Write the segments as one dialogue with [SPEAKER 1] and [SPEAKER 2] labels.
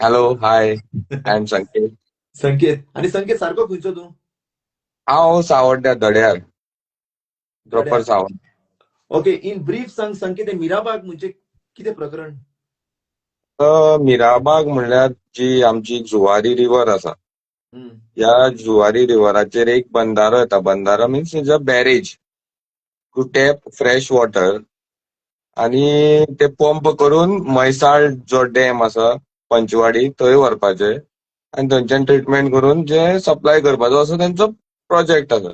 [SPEAKER 1] Hello, high. I am संकेत.
[SPEAKER 2] संकेत. आणि संकेत सारखो खंयचो तू?
[SPEAKER 1] हांव सावड्ड्या धड्यार, प्रॉपर
[SPEAKER 2] धड्यार.
[SPEAKER 1] सावड्ड.
[SPEAKER 2] ओके, इन ब्रीफ सांग संकेत, हे मिराबाग म्हणजे कितें प्रकरण?
[SPEAKER 1] मिराबाग म्हणल्यार जी आमची जुवारी रिव्हर आसा,
[SPEAKER 2] हम्म.
[SPEAKER 1] ह्या जुवारी रिव्हराचेर एक बंधारो येता. बंधारो means is a barrage to tap fresh water, आणि ते पंप करून म्हैसाळ जो डॅम आसा पंचवाडी थंय व्हरपाचे, आनी थंयच्यान ट्रिटमेंट करून जे सप्लाय करपाचो असो तेंचो प्रोजेक्ट आसा.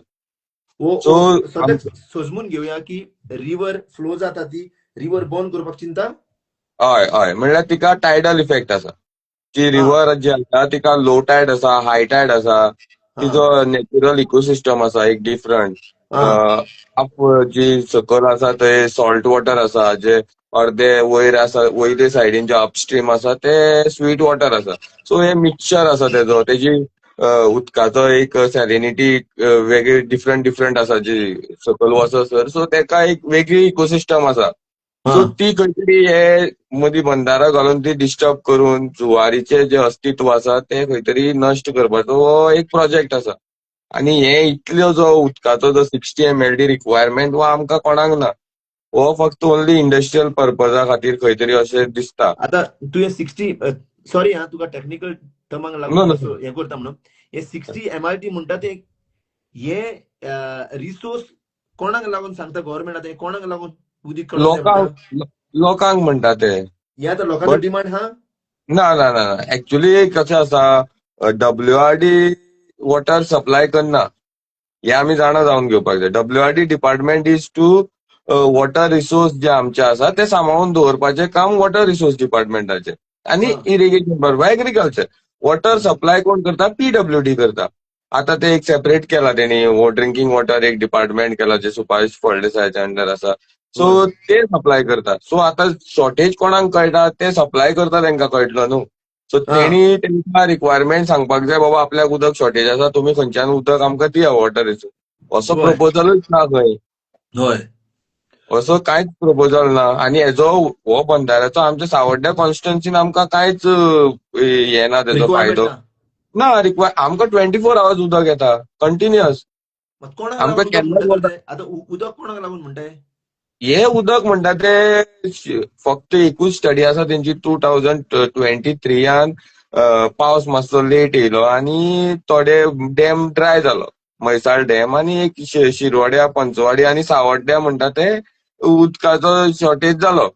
[SPEAKER 1] सो
[SPEAKER 2] ओ सद्याक सोजमून घेवया की रिव्हर फ्लो जाता ती रिव्हर बंद करपाक चिंता?
[SPEAKER 1] हय हय, म्हणल्यार तिका टायडल इफेक्ट आसा. जी
[SPEAKER 2] हा
[SPEAKER 1] रिव्हर जी आसा तिका लो टायड आसा, हाय टायड आसा.
[SPEAKER 2] हा
[SPEAKER 1] तिचो नॅचरल इकोसिस्टम आसा एक डिफरंट.
[SPEAKER 2] हा
[SPEAKER 1] जी सकल आसा थंय सॉल्ट वॉटर आसा, जे अर्दे वयर आसा, वयले सायडीन जे अपस्ट्रीम आसा ते स्वीट वॉटर आसा. सो हे मिक्सचर आसा तेजो, तेजी उदकाचो एक सॅलिनिटी वेगळी डिफरंट डिफरंट आसा जी सकल वचसर. सो तेका एक वेगळी इकोसिस्टम आसा.
[SPEAKER 2] हा
[SPEAKER 1] सो ती खंय तरी हे मदीं बंधारो घालून ती डिस्टर्ब करून जुवारीचे जे अस्तित्व आसा ते खंय तरी नश्ट करपाचो हो एक प्रोजेक्ट आसा. आनी हे इतलो जो उदकाचो जो 60 MLD रिक्वायरमेंट हो आमकां कोणाक ना. हो फक्त ओन्ली इंडस्ट्रियल पर्पजा खातीर खंय तरी अशें दिसता.
[SPEAKER 2] आता तुवें 60, सॉरी हा तुका टेक्निकल टर्माक
[SPEAKER 1] नो
[SPEAKER 2] लागून
[SPEAKER 1] नो
[SPEAKER 2] मातसो हे करता म्हणून. हे 60 MRT म्हणटा ते हे रिसोर्स कोणाक लागून सांगता गव्हर्नमेंट? आता हे कोणाक लागून उदीक काडूंक जाय म्हणटा?
[SPEAKER 1] लोकांक लोकांक म्हणटा ते.
[SPEAKER 2] हे आता लोकांचो
[SPEAKER 1] बट
[SPEAKER 2] डिमांड हा?
[SPEAKER 1] ना ना ना, एक्चुअली कशें आसा, WRD वॉटर सप्लाय करना हे आमी जाणा जावन घेवपाक जाय. WRD department is to water resource जे आमचे आसा ते सांबाळून दवरपाचें काम वॉटर रिसोर्स डिपार्टमेंटाचें, आनी
[SPEAKER 2] हा
[SPEAKER 1] इरिगेशन बरोबर एग्रीकल्चर. वॉटर
[SPEAKER 2] हा
[SPEAKER 1] सप्लाय कोण करता? PWD करता. आता ते एक सेपरेट केला तेणी, ड्रिंकिंग वॉटर एक डिपार्टमेंट केला जे सुभाष फळदेसायच्या अंडर आसा. सो
[SPEAKER 2] होय.
[SPEAKER 1] ते सप्लाय करता. सो आता शॉर्टेज कोणाक कळटा ते सप्लाय करता तांकां कळटलो न्हू. सो
[SPEAKER 2] हा
[SPEAKER 1] तेणी तेंकां रिक्वायरमेंट सांगपाक जाय, बाबा आपल्याक उदक शॉर्टेज आसा, तुमी खंयच्यान उदक आमकां दिया वॉटर रिसोर्स. असो
[SPEAKER 2] होय
[SPEAKER 1] प्रपोजलूच ना खंय.
[SPEAKER 2] होय.
[SPEAKER 1] असो कांयच प्रपोजल ना. आनी हेजो हो बंधाऱ्याचो आमच्या सावड्ड्या कॉन्स्टिट्युएन्सीन आमकां कांयच हे ना तेजो
[SPEAKER 2] रिक्वायरमेंट
[SPEAKER 1] फायदो.
[SPEAKER 2] ना.
[SPEAKER 1] ना आमकां 24 hours उदक येता कंटिन्युअस.
[SPEAKER 2] मग कोणाक
[SPEAKER 1] आमकां
[SPEAKER 2] लागून उदक
[SPEAKER 1] केन्नाच
[SPEAKER 2] म्हणटा तर
[SPEAKER 1] वॉटर,
[SPEAKER 2] ते? आता उदक कोणाक लागून म्हणताय?
[SPEAKER 1] हे उदक म्हणटा ते फक्त एकूच स्टडी आसा तेंची 2023 पावस मातसो लेट येयलो आनी थोडे डॅम ड्राय जालो. म्हैसाळ डॅम आनी एक शिरवड्या, पंचवाडी आनी सावड्ड्या म्हणटा ते उदकाचो शॉर्टेज जालो.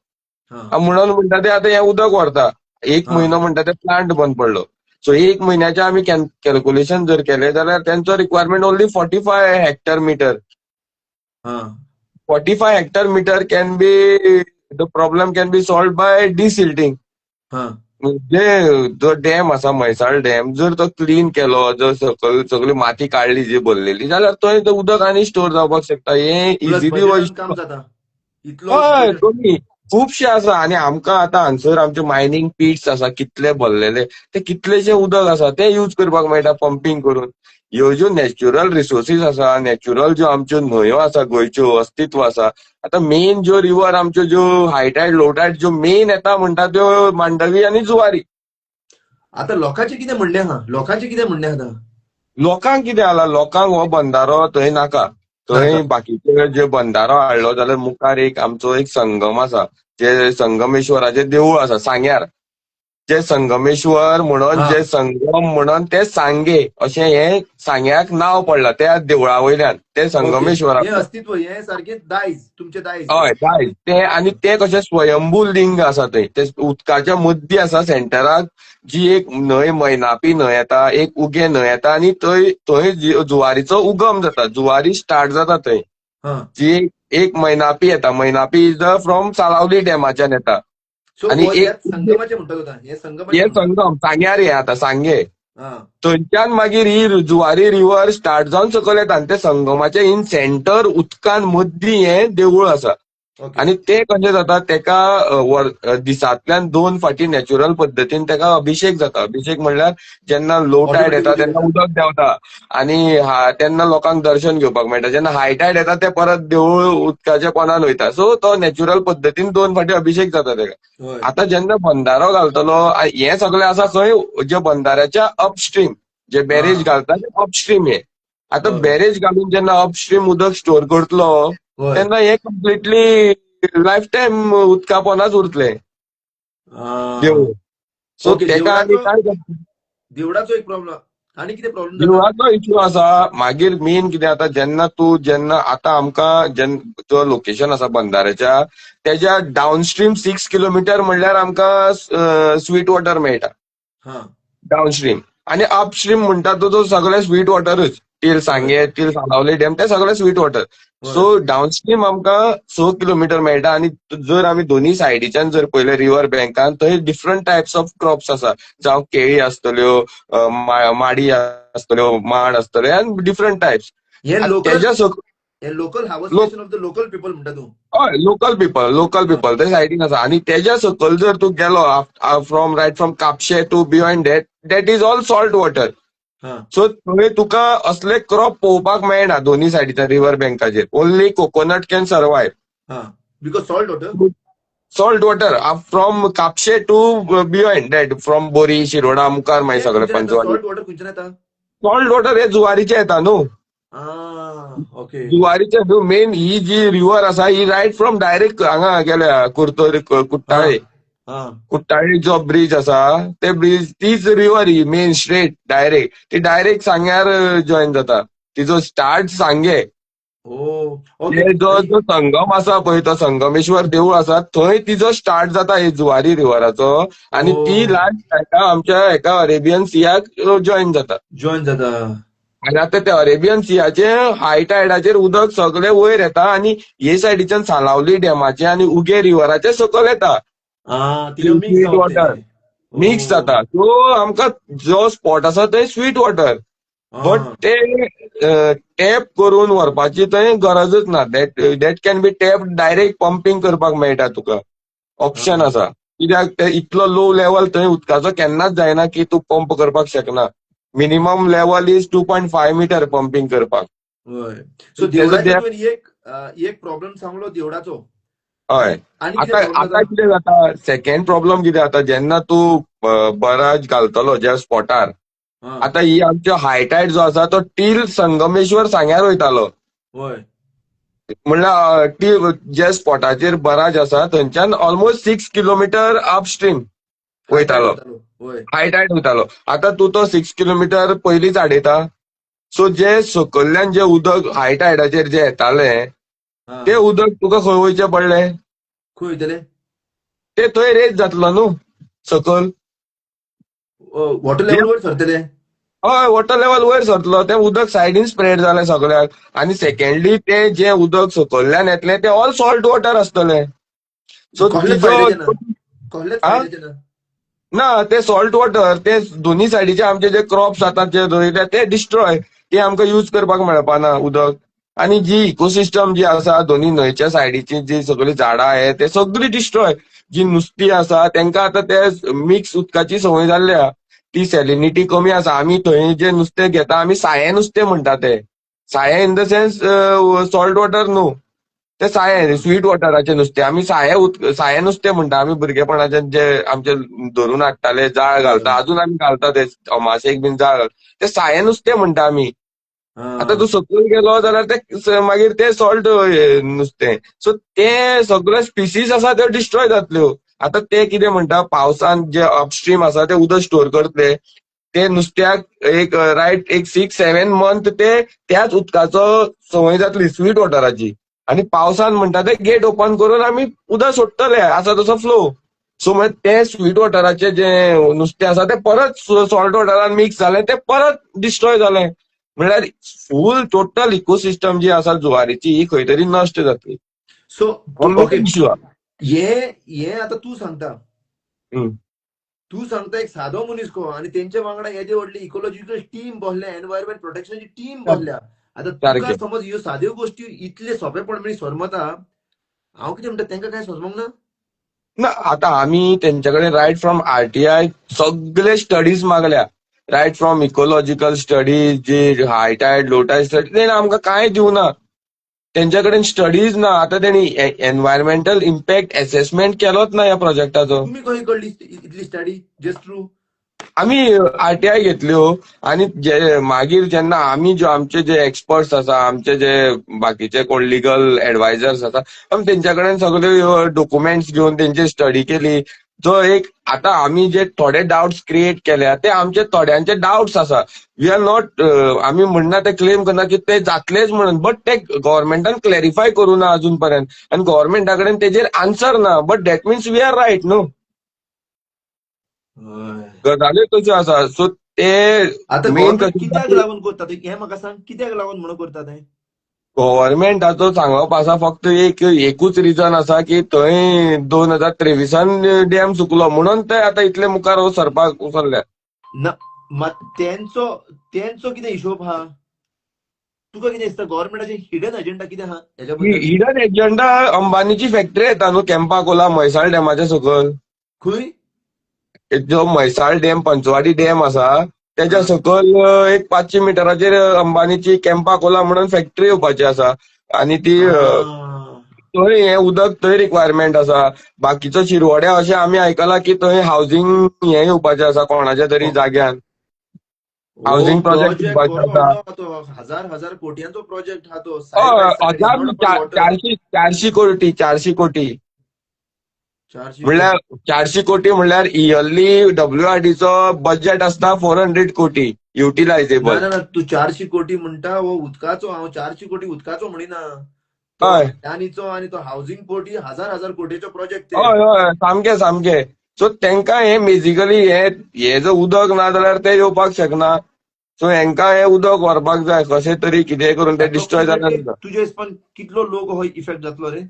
[SPEAKER 2] हा
[SPEAKER 1] म्हणून म्हणटा ते आतां हें उदक व्हरता. एक
[SPEAKER 2] हा
[SPEAKER 1] म्हयनो म्हणटा ते प्लांट बंद पडलो. सो एक म्हयन्याचे आमी कॅल्क्युलेशन जर केलें जाल्यार तेंचो रिक्वायरमेंट ओन्ली 45 हेक्टर मिटर.
[SPEAKER 2] हा
[SPEAKER 1] 45 hectare meter can be, the problem can be solved by desilting.
[SPEAKER 2] हा
[SPEAKER 1] म्हणजे जो डॅम आसा म्हैसाळ डॅम, जर तो क्लीन केलो, जर सगळी माती काडली जी भरलेली, जाल्यार थंय तें उदक आनी स्टोर जावपाक शकता. हे
[SPEAKER 2] प्लस
[SPEAKER 1] इझिली
[SPEAKER 2] बजेटान काम
[SPEAKER 1] वयता.
[SPEAKER 2] जाता. इतलो
[SPEAKER 1] हय,
[SPEAKER 2] बजेट.
[SPEAKER 1] दोन्ही खुबशे आसा. आनी आमकां आतां हांगसर आमचे मायनिंग पिट्स आसा कितले भरलेले, ते कितलेशे उदक आसा ते यूज करपाक मेळटा पंपिंग करून. ह्यो ज्यो नॅच्युरल रिसोर्सीस आसा, नॅच्युरल ज्यो आमच्यो न्हंयो आसा गोंयच्यो, अस्तित्व आसा. आतां मेन ज्यो रिव्हर आमच्यो ज्यो हाय टायड लो टायड ज्यो मेन येता म्हणटा त्यो मांडवी आनी जुवारी.
[SPEAKER 2] आता लोकांचे कितें म्हणणें आहा? लोकांचे कितें म्हणणें आहा आतां?
[SPEAKER 1] लोकांक कितें जाला, लोकांक हो बंधारो थंय नाका.
[SPEAKER 2] नाका.
[SPEAKER 1] थंय बाकीचे जे बंधारो हाडलो जाल्यार मुखार एक आमचो एक संगम आसा, जे संगमेश्वराचें देवूळ आसा सांग्यार. जे संगमेश्वर म्हणून,
[SPEAKER 2] हा
[SPEAKER 1] जे संगम म्हणून ते सांगे अशें हे सांग्याक नांव पडलां त्या देवळा वयल्यान, ते
[SPEAKER 2] ओके. हे
[SPEAKER 1] संगमेश्वराक.
[SPEAKER 2] अस्तित्व, हे सारखे दायज, तुमचे दायज.
[SPEAKER 1] हय जाय ते. आनी ते कशें स्वयंभू लिंग आसा थंय, ते उदकाच्या मद्दी आसा सेंटराक. जी एक न्हंय मैनापी न्हंय येता, एक उगे न्हंय येता, आनी थंय थंय जुवारीचो उगम जाता, जुवारी स्टार्ट जाता थंय.
[SPEAKER 2] हा
[SPEAKER 1] जी एक मैनापी येता, मैनापी इज द फ्रॉम सालावली डॅमाच्यान येता.
[SPEAKER 2] सो
[SPEAKER 1] आनी एक
[SPEAKER 2] ह्यात संगमाचे म्हणटा होता, हे संगमाचे
[SPEAKER 1] हे
[SPEAKER 2] म्हणटा.
[SPEAKER 1] संगम सांग्यार, हे आता सांगे.
[SPEAKER 2] हा
[SPEAKER 1] थंयच्यान मागीर ही जुवारी रिव्हर स्टार्ट जावन सकयल येता, आनी ते संगमाचे इन सेंटर उदकान मद्दी हे देवूळ आसा.
[SPEAKER 2] ओके.
[SPEAKER 1] आणि ते कशें जाता तेका दिसांतल्यान 2 फाटी नॅच्युरल पद्दतीन तेका अभिषेक जाता. अभिषेक म्हणल्यार जेन्ना लो टायड
[SPEAKER 2] ऑटोमॅटिक
[SPEAKER 1] येता
[SPEAKER 2] उदीक
[SPEAKER 1] तेन्ना
[SPEAKER 2] येता.
[SPEAKER 1] उदक देंवता आणि तेन्ना लोकांक दर्शन घेवपाक मेळटा. जेन्ना हाय टायड येता ते परत देवूळ उदकाच्या पोंदान वयता. सो तो नॅच्युरल पद्दतीन 2 फाटी अभिषेक जाता तेका.
[SPEAKER 2] होय.
[SPEAKER 1] आता जेन्ना बंधारो घालतलो हे सगळें आसा खंय जे बंधाऱ्याच्या अपस्ट्रीम जे बॅरेज
[SPEAKER 2] हा.
[SPEAKER 1] घालता ते अपस्ट्रीम हे. आता
[SPEAKER 2] होय.
[SPEAKER 1] बॅरेज घालून जेन्ना अपस्ट्रीम उदक स्टोर करतलो
[SPEAKER 2] होय.
[SPEAKER 1] तेन्ना हे कम्प्लिटली लायफ टायम उदका पोंदाच उरतले
[SPEAKER 2] हा.
[SPEAKER 1] देवूळ. So
[SPEAKER 2] okay.
[SPEAKER 1] तेका आमी काय करता
[SPEAKER 2] देवळाचो एक प्रॉब्लेम आणि कितें प्रॉब्लेम जाता?
[SPEAKER 1] देवळाचो इश्यू आसा. मागीर मेन कितें आता जेन्ना आतां आमकां जो लोकेशन आसा बंधाऱ्याच्या तेच्या डावनस्ट्रीम 6 किलोमीटर म्हणल्यार आमकां स्वीट वॉटर मेळटा
[SPEAKER 2] हा.
[SPEAKER 1] डावनस्ट्रीम आणि अपस्ट्रीम म्हणटा तो सगळे स्वीट वॉटरच. टील
[SPEAKER 2] होय.
[SPEAKER 1] सांगे टील सालावले डॅम ते सगळे स्वीट वॉटर.
[SPEAKER 2] होय.
[SPEAKER 1] सो डावनस्ट्रीम आमकां 6 किलोमीटर मेळटा आणि जर आमी दोनी सायडीच्यान जर पळयलें रिवर बँकान थंय डिफरंट टायप्स ऑफ क्रॉप्स आसा. जावं केळी आसतल्यो, माडी आसतल्यो, माड आसतले आनी डिफरंट टायप्स.
[SPEAKER 2] हे लोकल
[SPEAKER 1] तेज्या सकयल
[SPEAKER 2] हे local harvestation of the local people म्हणटा तूं.
[SPEAKER 1] हय लोकल पीपल ते सायडीन आसा आणि तेज्या सकयल जर तूं गेलो from Kapshe to beyond that is all salt water.
[SPEAKER 2] हा.
[SPEAKER 1] सो थंय तुका असले क्रॉप पळोवपाक मेळना दोनी सायडीच्या रिवर बँकाचेर. Only coconut can survive.
[SPEAKER 2] हा. Because salt water.
[SPEAKER 1] Salt water from Kapshe to beyond that from Bori Shiroda मुखार मागीर सगळे पंचवाडी.
[SPEAKER 2] सॉल्ट वॉटर खंयच्यान येता?
[SPEAKER 1] सॉल्ट वॉटर हे जुवारीचे येता न्हू.
[SPEAKER 2] ओके.
[SPEAKER 1] जुवारीचे न्हू मेन ही जी रिवर आसा ही रायट फ्रॉम डायरेक्ट हांगा गेल्या कुट्टाळे.
[SPEAKER 2] हा.
[SPEAKER 1] कुट्टाळे जो ब्रिज आसा ते ब्रिज तीच रिवर ही मेन स्ट्रेट डायरेक्ट ती डायरेक्ट सांग्यार जॉईन जाता. तिचो स्टार्ट सांगे.
[SPEAKER 2] ओके.
[SPEAKER 1] ते जो संगम आसा पळय तो संगमेश्वर देवूळ आसा थंय तिचो स्टार्ट जाता हे जुवारी रिव्हराचो आणि ती लास्ट आमच्या एका अरेबियन सियाक जॉईन जाता.
[SPEAKER 2] जॉईन जाता.
[SPEAKER 1] आणि आता त्या अरेबियन सियाचे हाय टायडाचेर उदक सगळे वयर येता आणि हे सायडीच्यान सालावली डॅमाचे आणि उगे रिव्हराचे सकयल येता. स्वीट वॉटर मिक्स जाता. सो आमकां जो स्पॉट आसा थंय स्वीट वॉटर. बट ते टॅप करून व्हरपाची थंय गरजच ना. That can be tap direct pumping करपाक मेळटा तुका. ऑप्शन आसा. कित्याक ते इतलो लो लेवल थंय उदकाचो केन्नाच जायना की तूं पंप करपाक शकना. Minimum level is 2.5 metre pumping करपाक.
[SPEAKER 2] होय. सो देवळाचे तुवें एक प्रॉब्लेम सांगलो देवळाचो.
[SPEAKER 1] हय.
[SPEAKER 2] आणि
[SPEAKER 1] आता कितें जाता सेकंड प्रॉब्लेम कितें जाता जेन्ना तूं बराज घालतलो ज्या स्पॉटार आता ही आमच्यो हायटायड जो आसा तो टील संगमेश्वर सांग्यार वयतालो.
[SPEAKER 2] होय.
[SPEAKER 1] म्हणल्यार टील ज्या स्पॉटाचेर बराज आसा थंयच्यान ऑलमोस्ट 6 किलोमीटर अपस्ट्रीम वयतालो. हायटायड वयतालो. आता तूं तो 6 किलोमीटर पयलींच आडयता. सो जे सकयल्यान जे उदक हायटायडाचेर जे येताले ते उदक तुका खंय वयचें पडलें?
[SPEAKER 2] खंय वयतले?
[SPEAKER 1] ते थंय रेज जातलो न्हू सकयल.
[SPEAKER 2] वॉटर लेवल वयर सरतले.
[SPEAKER 1] हय वॉटर लेवल वयर सरतलो. तें उदक सायडीन स्प्रेड जालें सगळ्याक. आणि सेकंडली ते जे उदक सकयल्यान येतलें ते ऑल सॉल्ट वॉटर आसतलें. सो ना ते सॉल्ट वॉटर ते दोनी सायडीचे आमचे जे क्रॉप्स जातात जे रोयले ते डिस्ट्रॉय. ते आमकां यूज करपाक मेळपाना उदक. आणि जी इकोसिस्टम जी आसा दोनी न्हंयच्या सायडीची जी सगळीं झाडां आहेत ते सगळीं डिस्ट्रॉय. जी नुस्तीं आसा तेंकां आतां ते मिक्स उदकाची संवय जाल्ल्या. ती सॅलिनिटी कमी आसा. आमी थंय जे नुस्तें घेता आमी साये नुस्तें म्हणटा ते. साये in the sense salt water न्हू. ते साये स्वीट वॉटराचें नुस्तें. आमी साये नुस्तें म्हणटा. आमी भुरगेपणाच्यान जे आमचे धरून हाडटाले जाळ घालता अजून आमी घालता ते अमाशेक बीन जाळ घालता ते साये नुस्तें म्हणटा आमी. आता तूं सकयल गेलो जाल्यार ते मागीर ते सॉल्ट नुस्तें. सो ते सगळे स्पिसीस आसा त्यो डिस्ट्रॉय जातल्यो. आता ते कितें म्हणटा पावसान जे अपस्ट्रीम आसा ते उदक स्टोर करतले. ते नुस्त्याक एक 6-7 मंथ ते त्याच उदकाचो संवय जातली स्वीट वॉटराची. आणि पावसान म्हणटा ते गेट ओपन करून आमी उदक सोडटले आसा तसो फ्लो. सो मागीर ते स्वीट वॉटराचे जे नुस्तें आसा ते परत सॉल्ट वॉटरान मिक्स जालें ते परत डिस्ट्रॉय जालें. म्हणल्यार फूल टोटल इकोसिस्टम जी आसा जुवारीची ही खंय तरी नश्ट जातली.
[SPEAKER 2] सो
[SPEAKER 1] ओके इश्यू आहा.
[SPEAKER 2] हे आता तूं सांगता. तूं सांगता एक सादो मनीस को आणि तेंच्या वांगडा येदे व्हडली इकोलॉजिकल टीम बसल्या एनवायरमेंट प्रोटेक्शनची टीम बसल्या. आता तुका समज ह्यो साद्यो गोष्टी इतले सोंपेपण सरमता हांव कितें म्हणटा तांकां काय सोजमोंक ना?
[SPEAKER 1] ना आता आम्ही त्यांच्याकडे राईट फ्रॉम आरटीआय सगळे स्टडीज मागल्या. राईट फ्रॉम इकोलॉजिकल स्टडीज, जे हाय टायड लो टायड स्टडी, ते आमकां कांय दिवना. त्यांच्याकडे स्टडीज ना. आता त्यांनी एन्व्हायरमेंटल इम्पॅक्ट असेसमेंट केलोच ना ह्या प्रोजेक्टाचो.
[SPEAKER 2] तुमी खंय कडली इतली स्टडी जस्ट थ्रू?
[SPEAKER 1] आम्ही आरटीआय घेतल्यो आणि जे मागीर जेन्ना आम्ही आमचे जे एक्सपर्ट्स आसा, आमचे जे बाकीचे कोण लिगल एडवायझर्स आसा, आमी तेंच्या कडेन सगळे डॉक्युमेंट्स घेवन तेंची स्टडी केली. जो एक आता आम्ही जे थोडे डाउट्स क्रिएट केल्या ते आमचे थोड्यांचे डाउट्स आसा. वी आर नॉट, आम्ही म्हणना ते क्लेम करना की ते जातलेच म्हणून, बट ते गव्हर्नमेंटान क्लॅरिफाय करूं ना अजून पर्यंत, आणि गव्हर्नमेंटा कडेन तेजेर आन्सर ना. But that means we are right न्हू.
[SPEAKER 2] हय.
[SPEAKER 1] गजाल्यो तश्यो आसा. सो ते
[SPEAKER 2] आतां
[SPEAKER 1] मेन
[SPEAKER 2] गव्हर्नमेंट कित्याक लागून करता ते हें म्हाका सांग, कित्याक लागून म्हणून करता ते?
[SPEAKER 1] गव्हर्नमेंटाचो सांगप आसा फक्त एकूच रिजन आसा की थंय 2023 डॅम चुकलो म्हणून ते आतां इतले मुखार सरपाक सरल्या.
[SPEAKER 2] ना मात तेंचो कितें हिशोब आहा? तुका कितें दिसता गव्हर्नमेंटाचे हिडन एजेंडा कितें आहा हेच्या बद्दल?
[SPEAKER 1] हिडन एजंडा अंबानीची फॅक्टरी येता न्हू केम्पा म्हैसाळ डॅमाच्या सकयल.
[SPEAKER 2] खंय?
[SPEAKER 1] जो म्हैसाळ डॅम, पंचवाडी डॅम आसा त्याच्या सकयल एक 500 मिटराचेर अंबानीची केम्पा म्हणून फॅक्टरी येवपाची आसा. आणि ती थंय हें उदक थंय रिक्वायरमेंट आसा. बाकीचो शिरवड्या अशें आमी आयकलां की थंय हावसिंग हें येवपाचें आसा कोणाच्या तरी जाग्यान. हावसिंग प्रोजेक्ट
[SPEAKER 2] प्रोजेक्ट
[SPEAKER 1] येवपाचो
[SPEAKER 2] बरो
[SPEAKER 1] आसा.
[SPEAKER 2] व्हडलो आहा तो, हजार कोटयांचो प्रोजेक्ट आहा तो. Side by side is not about water.
[SPEAKER 1] 400 कोटी, 400 कोटी
[SPEAKER 2] 400
[SPEAKER 1] म्हणल्यार
[SPEAKER 2] कोटी.
[SPEAKER 1] 400 कोटी म्हणल्यार इयरली WRDचो बजेट आसता 400 कोटी
[SPEAKER 2] ना
[SPEAKER 1] युटिलायजेबल.
[SPEAKER 2] ना ना तू 400 कोटी म्हणटा हो उदकाचो, हांव 400 कोटी उदकाचो म्हणिना. तो
[SPEAKER 1] हय
[SPEAKER 2] अडानीचो आणि तो हावसिंग कोटी हजार कोटीचो प्रोजेक्ट ते.
[SPEAKER 1] हय हय सामकें सामकें. सो तेंकां हें बेसिकली हें जर उदक ना जाल्यार ते येवपाक शकना. सो हेंकां हें उदक व्हरपाक जाय कशें तरी कितेंय करून ते डिस्ट्रॉय जाता.
[SPEAKER 2] अप्रॉक्सिमेटली तुज्या हिसपान कितलो लोक हो इफेक्ट जातलो रे?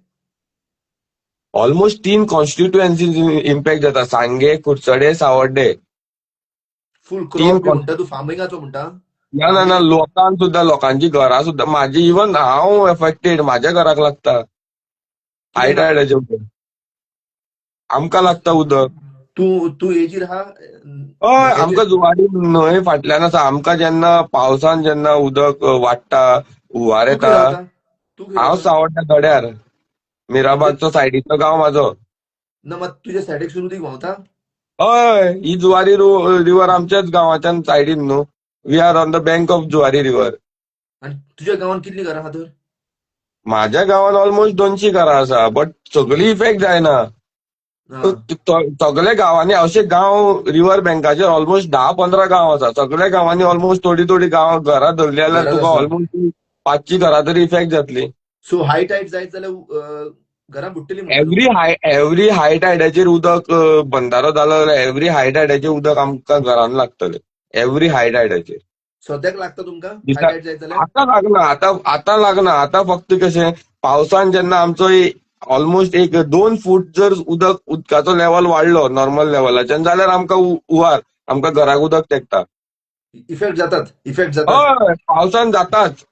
[SPEAKER 1] ऑलमोस्ट 3 कॉन्स्टिट्युएन्सीज इम्पॅक्ट जाता. सांगे, कुडचडे, सावर्डे.
[SPEAKER 2] फुल
[SPEAKER 1] 3
[SPEAKER 2] क्रॉप बी म्हणटा तू फार्मिंगाचो म्हणटा?
[SPEAKER 1] ना ना ना लोकांक सुद्दां, लोकांची घरां सुद्दां, माझी इवन हांव एफेक्टेड, म्हाज्या घराक लागता हाय
[SPEAKER 2] कित्याक लागता?
[SPEAKER 1] टायडाचें उदक. आमकां लागता उदक.
[SPEAKER 2] तू तू एजीर आहा?
[SPEAKER 1] हय आमकां जुवारी न्हंय फाटल्यान आसा. आमकां जेन्ना पावसान जेन्ना उदक वाडटा, हुंवार
[SPEAKER 2] तू खंय
[SPEAKER 1] येता.
[SPEAKER 2] रावता? तू खंय
[SPEAKER 1] हांव
[SPEAKER 2] रावता?
[SPEAKER 1] सावर्ड्या गड्यार,
[SPEAKER 2] म्हणजे
[SPEAKER 1] मिराबागचो सायडीचो गांव म्हाजो.
[SPEAKER 2] ना मात तुज्या सायडीकसून उदीक व्हांवता?
[SPEAKER 1] हय ही जुवारी रिवर आमच्याच गांवाच्यान सायडीन न्हू. We are on the bank of Zuari river.
[SPEAKER 2] आणि तुज्या गांवान कितलीं घरां आहा तर?
[SPEAKER 1] म्हाज्या गांवान ऑलमोस्ट 200 घरां आसा. बट सगळी इफेक्ट जायना.
[SPEAKER 2] हा.
[SPEAKER 1] सगळे गांवांनी अशे गांव रिवर बँकाचेर ऑलमोस्ट 10-15 गांव आसा. सगळ्या गांवांनी ऑलमोस्ट थोडी घरां धरली जाल्यार
[SPEAKER 2] घरां
[SPEAKER 1] तुका
[SPEAKER 2] आसा.
[SPEAKER 1] ऑलमोस्ट 500 घरां तरी इफेक्ट जातली.
[SPEAKER 2] सो हाय टायड जायत जाल्यार घरां बुडटलीं म्हणटा तूं?
[SPEAKER 1] एव्हरी हाय टायडाचेर उदक बंदारो जालो जाल्यार एव्हरी हाय टायडाचेर उदक आमकां घरान लागतलें. एव्हरी हाय टायडाचेर.
[SPEAKER 2] सद्याक लागता तुमकां हाय टायड जायत जाल्यार?
[SPEAKER 1] आतां लागना. आतां लागना. आतां फक्त कशें पावसान जेन्ना आमचो ऑलमोस्ट 2 फूट जर उदकाचो लेवल वाडलो नॉर्मल लेवलाच्यान जाल्यार आमकां हुंवार, आमकां घराक उदक तेंकता.
[SPEAKER 2] इफेक्ट जातात.
[SPEAKER 1] हय पावसान जाताच.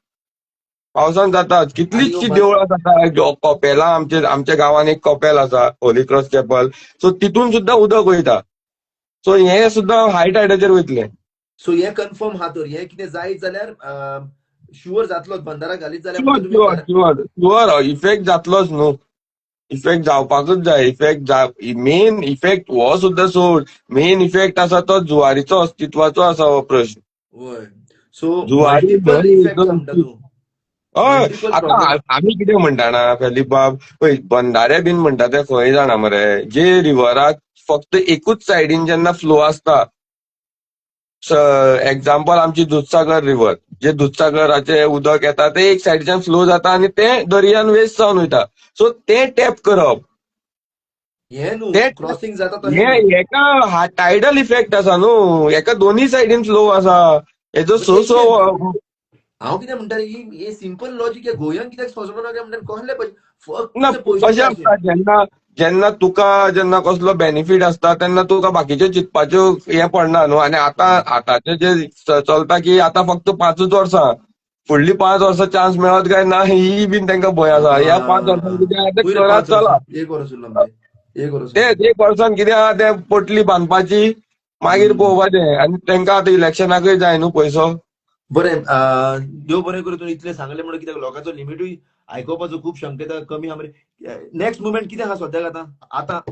[SPEAKER 2] आणि ह्यो
[SPEAKER 1] कितलींशीं देवळां जाता. कपेलां आमच्या गांवान एक कपेल आसा, होली क्रॉस चॅपल. सो तितून सुद्दां उदक वयता. सो हें सुद्दां हाय टायडाचेर वयतलें.
[SPEAKER 2] सो हें कन्फर्म आहा तर हें कितें जायत जाल्यार शुअर जातलोच. बंदारा घालीत जाल्यार
[SPEAKER 1] शुअर
[SPEAKER 2] म्हणटा
[SPEAKER 1] शुअर
[SPEAKER 2] तुमी
[SPEAKER 1] शुअर शुअर इफेक्ट जातलोच न्हू. इफेक्ट जावपाकूच जाय. मेन इफेक्ट हो सुद्दां सोड. मेन इफेक्ट आसा तो जुवारीचो अस्तित्वाचो आसा हो प्रश्न.
[SPEAKER 2] होय. सो
[SPEAKER 1] जुवारी
[SPEAKER 2] मल्टिपल इफेक्ट म्हणटा
[SPEAKER 1] न्हंय.
[SPEAKER 2] तूं.
[SPEAKER 1] हय
[SPEAKER 2] मल्टिपल
[SPEAKER 1] आतां
[SPEAKER 2] प्रॉब्लेम.
[SPEAKER 1] आमी कितें म्हणटा ना फेलीप बाब, पळय बंधारे बीन म्हणटा ते खंय जाणा मरे. जे रिव्हराक फक्त एकूच सायडीन जेन्ना फ्लो आसता. एक्झाम्पल आमची दूधसागर रिव्हर. जे दूधसागराचे उदक येता ते एक सायडीच्यान फ्लो जाता आणि ते दर्यान वेस्ट जावन वयता. सो ते टॅप करप.
[SPEAKER 2] हें न्हू
[SPEAKER 1] ते
[SPEAKER 2] क्रॉसिंग जाता तो हें न्हू.
[SPEAKER 1] हेका टायडल इफेक्ट आसा न्हू. हेका दोनूय सायडीन फ्लो आसा. हेजो
[SPEAKER 2] हांव कितें म्हणटा ही सिंपल लॉजीक हे गोंयान कित्याक सोजमना काय म्हणटा कहले पाहिजे.
[SPEAKER 1] ना
[SPEAKER 2] फक्त पयशे
[SPEAKER 1] कशें
[SPEAKER 2] जाय
[SPEAKER 1] आसता
[SPEAKER 2] अशें.
[SPEAKER 1] जेन्ना जेन्ना कसलो बेनिफीट आसता तेन्ना तुका बाकीच्यो चिंतपाच्यो हें पडना न्हू. आनी आतांचे जे चलता की आतां फक्त 5च वर्सां फुडली 5 वर्सां चान्स मेळत काय ना ही बीन तांकां भंय आसा. ह्या 5 वर्सांत कितें आहा तें
[SPEAKER 2] पयले
[SPEAKER 1] करात
[SPEAKER 2] 5
[SPEAKER 1] चला.
[SPEAKER 2] वर्सां 1 वर्स उरला म्हणजे 1 वर्स
[SPEAKER 1] ते
[SPEAKER 2] उरला.
[SPEAKER 1] 1 वर्सान कितें आहा ते पोटली बांदपाची मागीर पळोवपाचें आनी तांकां आतां इलेक्शनाकय जाय न्हू पयसो.
[SPEAKER 2] बरें देव बरें करूं तुवें इतलें सांगलें म्हणून कित्याक लोकांचो लिमिटूय आयकोपाचो खूब शक्यता कमी आहा मरे. नेक्स्ट मुवमेंट कितें आहा सद्याक आतां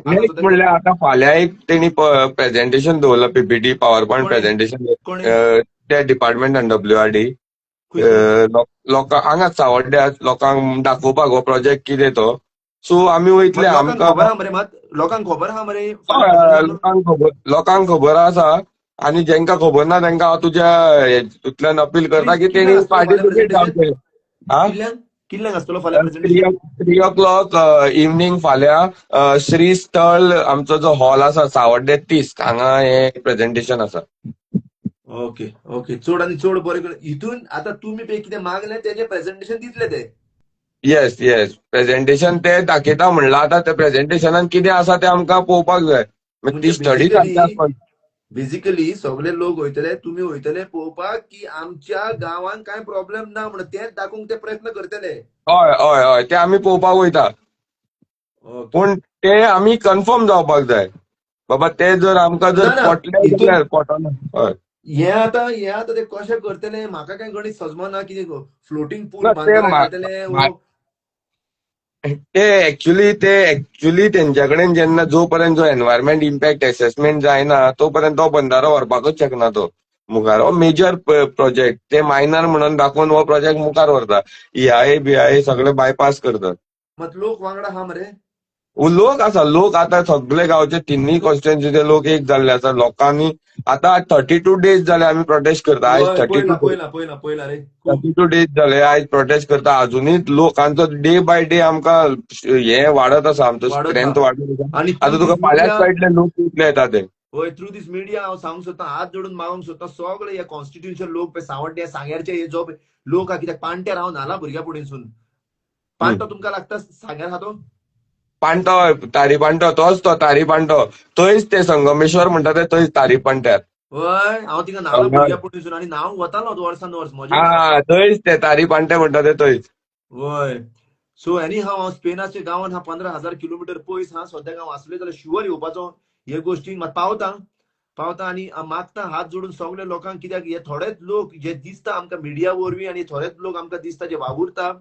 [SPEAKER 1] नेक्स्ट
[SPEAKER 2] सद्याक
[SPEAKER 1] म्हणल्यार आतां फाल्यां एक तेणी प्रेझेंटेशन दवरलं पीपीटी पॉवर पॉयंट
[SPEAKER 2] कोणें
[SPEAKER 1] प्रेझेंटेशन
[SPEAKER 2] कोणें
[SPEAKER 1] त्या डिपार्टमेंटान डब्ल्यूआरडी
[SPEAKER 2] खंयसर
[SPEAKER 1] लोकांक हांगाच सांवड्ड्यात लोकांक दाखोवपाक हो प्रोजेक्ट कितें तो. सो आमी वयतले
[SPEAKER 2] मात लोकांक
[SPEAKER 1] आमकां
[SPEAKER 2] खबर आहा मरे मात लोकांक खबर आहा मरे फाल्यां प्रेझेंटेशन
[SPEAKER 1] लोकांक खबर आसा आनी जेंकां खबर ना तांकां हांव तुज्या हितूंतल्यान अपील करता की तेणी
[SPEAKER 2] किल्ल्यांक आसतलो फाल्यां
[SPEAKER 1] पार्टिसिपेट
[SPEAKER 2] प्रेझेंटेशन
[SPEAKER 1] जावचें.
[SPEAKER 2] किल्ल्यांक आसतलो फाल्यां प्रेझेंटेशन
[SPEAKER 1] 3 o'clock इवनिंग फाल्यां श्री स्थळ आमचो जो हॉल आसा सावड्डे 30 हांगा हे प्रेझेंटेशन आसा.
[SPEAKER 2] ओके ओके चड आनी चड बरें करून हितून आतां तुमी पळय कितें मागलें तेजें प्रेझेंटेशन दितले ते
[SPEAKER 1] येस येस प्रेझेंटेशन ते दाखयता म्हणलां आतां त्या प्रेझेंटेशनान कितें आसा तें आमकां पळोवपाक जाय.
[SPEAKER 2] म्हणजे
[SPEAKER 1] ती स्टडी सारकी आसपाक.
[SPEAKER 2] बेसिकली सगळे लोक वयतले तुमी वयतले पळोवपाक की आमच्या गांवांत कांय प्रॉब्लेम ना म्हणून तेच दाखोवंक ते प्रयत्न करतले.
[SPEAKER 1] हय हय हय ते आमी पळोवपाक वयता.
[SPEAKER 2] ओके
[SPEAKER 1] पूण ते आमी कन्फर्म जावपाक जाय. बाबा ते जर आमकां जर
[SPEAKER 2] ना, ना.
[SPEAKER 1] पटले
[SPEAKER 2] हितून-
[SPEAKER 1] जाल्यार पटना. हय
[SPEAKER 2] हे आतां ते कशें करतले म्हाका काय गणीत सजमना कितें फ्लोटींग पूल
[SPEAKER 1] ना, ते
[SPEAKER 2] बांदराक घालतले
[SPEAKER 1] ते एक्च्युली तेंच्या कडेन जेन्ना जो पर्यंत जो एनवायरमेंट इम्पॅक्ट असेसमेंट जायना तो पर्यंत तो बंदारो व्हरपाकूच शकना तो मुखार. हो मेजर प्रोजेक्ट ते मायनर म्हणून दाखोवन हो प्रोजेक्ट मुखार व्हरता. EIA BIA सगळे बायपास करतात.
[SPEAKER 2] मात लोक वांगडा आहा मरे
[SPEAKER 1] लोक आसा लोक आतां सगळे गांवचे तिनूय कॉन्स्टिट्युएन्सीचे लोक एक जाल्ले आसा. लोकांनी आतां 32 days जाले आमी प्रोटेस्ट करता. आयज
[SPEAKER 2] हय,
[SPEAKER 1] 32
[SPEAKER 2] पयला रे खूब
[SPEAKER 1] 32 days जाले आयज प्रोटेस्ट करता. अजुनूय लोकांचो डे बाय डे आमकां हे वाडत आसा आमचो
[SPEAKER 2] वाडत
[SPEAKER 1] स्ट्रेंथ
[SPEAKER 2] आहा.
[SPEAKER 1] वाडत आसा.
[SPEAKER 2] आणि
[SPEAKER 1] आतां तुका फाल्यांच फाटले लोक कितले येता ते.
[SPEAKER 2] होय थ्रू दीस मिडिया हांव सांगूंक सोदतां हात जोडून मागूंक सोदतां सगळे हे कॉन्स्टिट्युशन लोक पळय सावड्डे सांग्यारचे हे जो लोक आहा कित्याक पाणट्यार हांव नाला भुरग्या फुडेंसून पाणटो तुमकां लागता सांग्यार आहा तो
[SPEAKER 1] पाणटो तारी पाणटो तोच तो तारी पाणटो. थंयच ते संगमेश्वर म्हणटा ते थंयच तारी पाणट्यार.
[SPEAKER 2] हय हांव तिका नाला भुरग्या फुडेंसून आनी हांव वतालो वर्सान वर्स मजा
[SPEAKER 1] हा थंयच ते तारी पाणटे म्हणटा ते थंयच.
[SPEAKER 2] हय सो एनी हांव स्पेनाच्या गांवांत हा 15,000 किलोमिटर पयस हा सद्याक हांव आसले जाल्यार शुअर येवपाचो हे गोष्टी मात पावता आनी मागता हात जोडून सगळे लोकांक कित्याक हे थोडेच लोक जे दिसता आमकां मिडिया वरवीं आनी थोडेच लोक आमकां दिसता जे वावुरता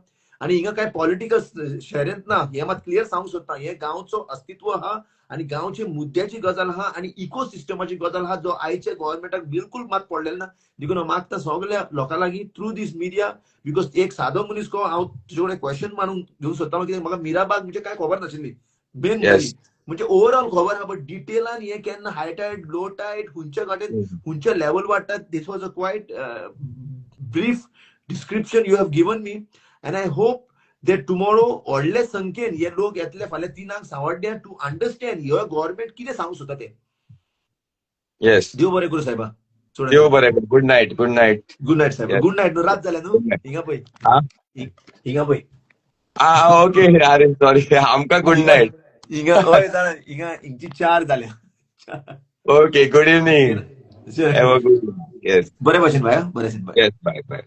[SPEAKER 2] आनी हिंगा काय पॉलिटिकल शर्यत ना हे मात क्लियर सांगूंक सोदता. हे गांवचो अस्तित्व आहा आनी गांवचे मुद्द्याची गजाल आहा आनी इकोसिस्टमाची गजाल आहा जो आयच्या गव्हर्नमेंटाक बिलकुल मात पडलेलो ना. देखून हांव मागता सगळ्या लोकां लागीं थ्रू दीस मिडिया बिकॉज एक सादो मनीस को हांव तुजे कडेन क्वेश्चन मारून घेवंक सोदतालो कित्याक म्हाका मिराबाग म्हणजे काय खबर नाशिल्ली मेन
[SPEAKER 1] Yes.
[SPEAKER 2] म्हणजे ओव्हरऑल खबर आहा बट डिटेलान हे केन्ना हाय टायड लो टायड खंयच्या गाटेन खंयचे लेवल वाडटात this was a quite brief description you have given me and I hope that tomorrow व्हडले संख्येन हे लोक येतले फाल्यां 3 सांवड्ड्या टू अंडरस्टँड ह्यो गव्हर्नमेंट कितें सांगूंक सोदता ते.
[SPEAKER 1] येस
[SPEAKER 2] देव बरें करूं सायबा.
[SPEAKER 1] देव बरें कर. Good night good night.
[SPEAKER 2] Good night सायबा.
[SPEAKER 1] Yes.
[SPEAKER 2] गुड नायट न्हू रात जाल्या न्हू
[SPEAKER 1] Good night.
[SPEAKER 2] हिंगा पळय
[SPEAKER 1] हा
[SPEAKER 2] हिंगा पळय
[SPEAKER 1] ओके अरे सॉरी आमकां गुड नायट.
[SPEAKER 2] हिंगा हय जाणा हिंगा हिंगची 4 जाल्या.
[SPEAKER 1] Okay good evening. Have a good yes
[SPEAKER 2] बरे भाशेन बाय बरे भाशेन बाय
[SPEAKER 1] येस बाय बाय.